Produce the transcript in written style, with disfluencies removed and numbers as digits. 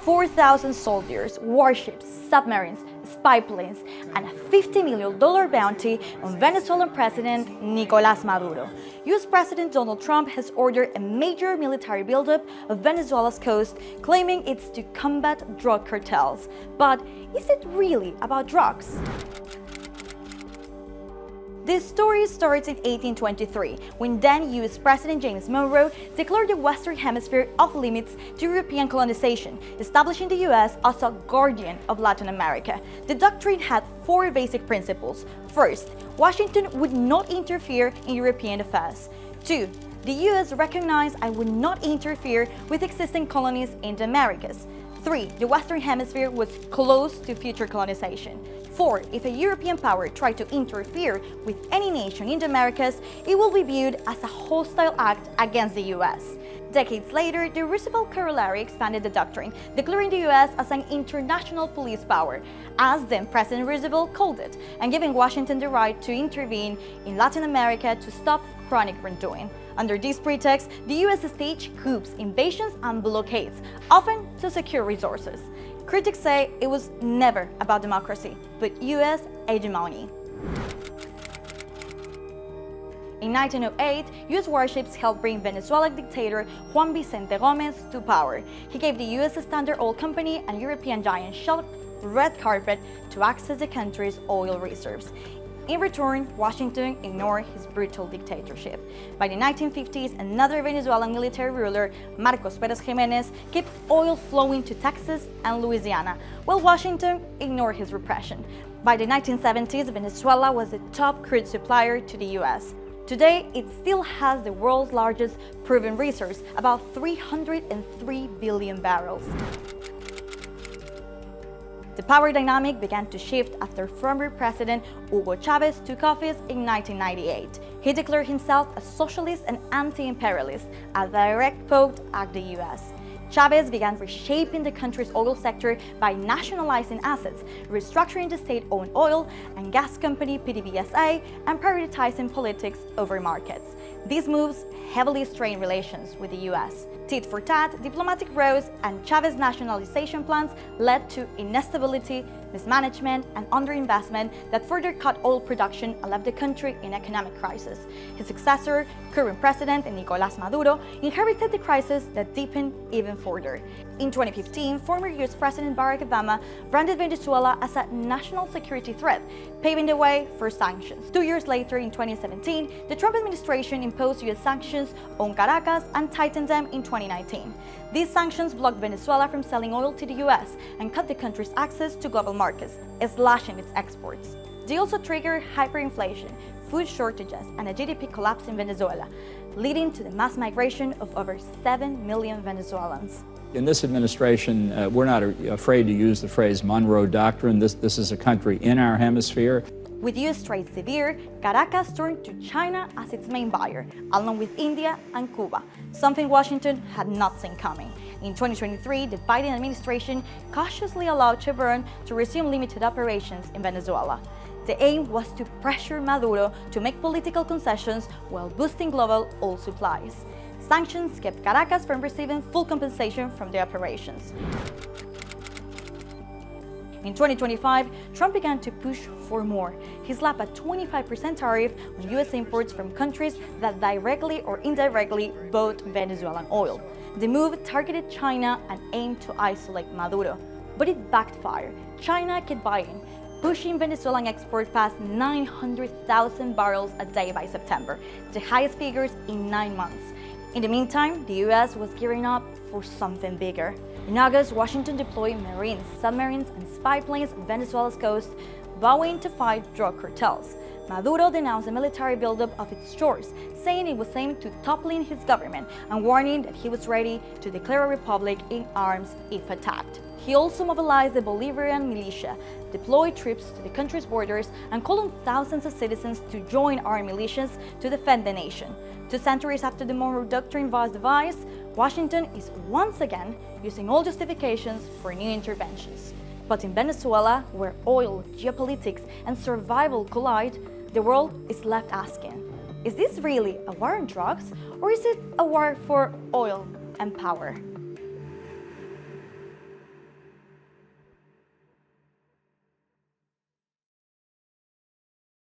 4,000 soldiers, warships, submarines, spy planes, and a $50 million bounty on Venezuelan President Nicolás Maduro. US President Donald Trump has ordered a major military buildup of Venezuela's coast, claiming it's to combat drug cartels. But is it really about drugs? This story starts in 1823, when then US President James Monroe declared the Western Hemisphere off limits to European colonization, establishing the US as a guardian of Latin America. The doctrine had four basic principles. First, Washington would not interfere in European affairs. Two, the US recognized and would not interfere with existing colonies in the Americas. 3. The Western Hemisphere was closed to future colonization. 4. If a European power tried to interfere with any nation in the Americas, it will be viewed as a hostile act against the US. Decades later, the Roosevelt Corollary expanded the doctrine, declaring the US as an international police power, as then President Roosevelt called it, and giving Washington the right to intervene in Latin America to stop chronic wrongdoing. Under this pretext, the US staged coups, invasions, and blockades, often to secure resources. Critics say it was never about democracy, but US hegemony. In 1908, US warships helped bring Venezuelan dictator Juan Vicente Gómez to power. He gave the US Standard Oil Company and European giant Shell red carpet to access the country's oil reserves. In return, Washington ignored his brutal dictatorship. By the 1950s, another Venezuelan military ruler, Marcos Pérez Jiménez, kept oil flowing to Texas and Louisiana, while Washington ignored his repression. By the 1970s, Venezuela was the top crude supplier to the US. Today, it still has the world's largest proven reserves, about 303 billion barrels. The power dynamic began to shift after former President Hugo Chavez took office in 1998. He declared himself a socialist and anti-imperialist, a direct poke at the US. Chavez began reshaping the country's oil sector by nationalizing assets, restructuring the state-owned oil and gas company PDVSA, and prioritizing politics over markets. These moves heavily strained relations with the US. Tit for tat, diplomatic rows, and Chavez nationalization plans led to instability, mismanagement, and underinvestment that further cut oil production and left the country in economic crisis. His successor, current President Nicolás Maduro, inherited the crisis that deepened even further. In 2015, former US President Barack Obama branded Venezuela as a national security threat, paving the way for sanctions. 2 years later, in 2017, the Trump administration imposed US sanctions on Caracas and tightened them in 2019. These sanctions blocked Venezuela from selling oil to the US and cut the country's access to global markets, slashing its exports. They also triggered hyperinflation, food shortages, and a GDP collapse in Venezuela, leading to the mass migration of over 7 million Venezuelans. In this administration, we're not afraid to use the phrase Monroe Doctrine. This is a country in our hemisphere. With US trade severe, Caracas turned to China as its main buyer, along with India and Cuba, something Washington had not seen coming. In 2023, the Biden administration cautiously allowed Chevron to resume limited operations in Venezuela. The aim was to pressure Maduro to make political concessions while boosting global oil supplies. Sanctions kept Caracas from receiving full compensation from the operations. In 2025, Trump began to push for more. He slapped a 25% tariff on US imports from countries that directly or indirectly bought Venezuelan oil. The move targeted China and aimed to isolate Maduro. But it backfired. China kept buying, pushing Venezuelan export past 900,000 barrels a day by September, the highest figures in 9 months. In the meantime, the US was gearing up for something bigger. In August, Washington deployed Marines, submarines, and spy planes on Venezuela's coast, vowing to fight drug cartels. Maduro denounced a military buildup of its shores, saying it was aimed to toppling his government and warning that he was ready to declare a republic in arms if attacked. He also mobilized the Bolivarian militia, deployed troops to the country's borders, and called on thousands of citizens to join armed militias to defend the nation. 2 centuries after the Monroe Doctrine was devised, Washington is once again using old justifications for new interventions. But in Venezuela, where oil, geopolitics, and survival collide, the world is left asking, is this really a war on drugs, or is it a war for oil and power?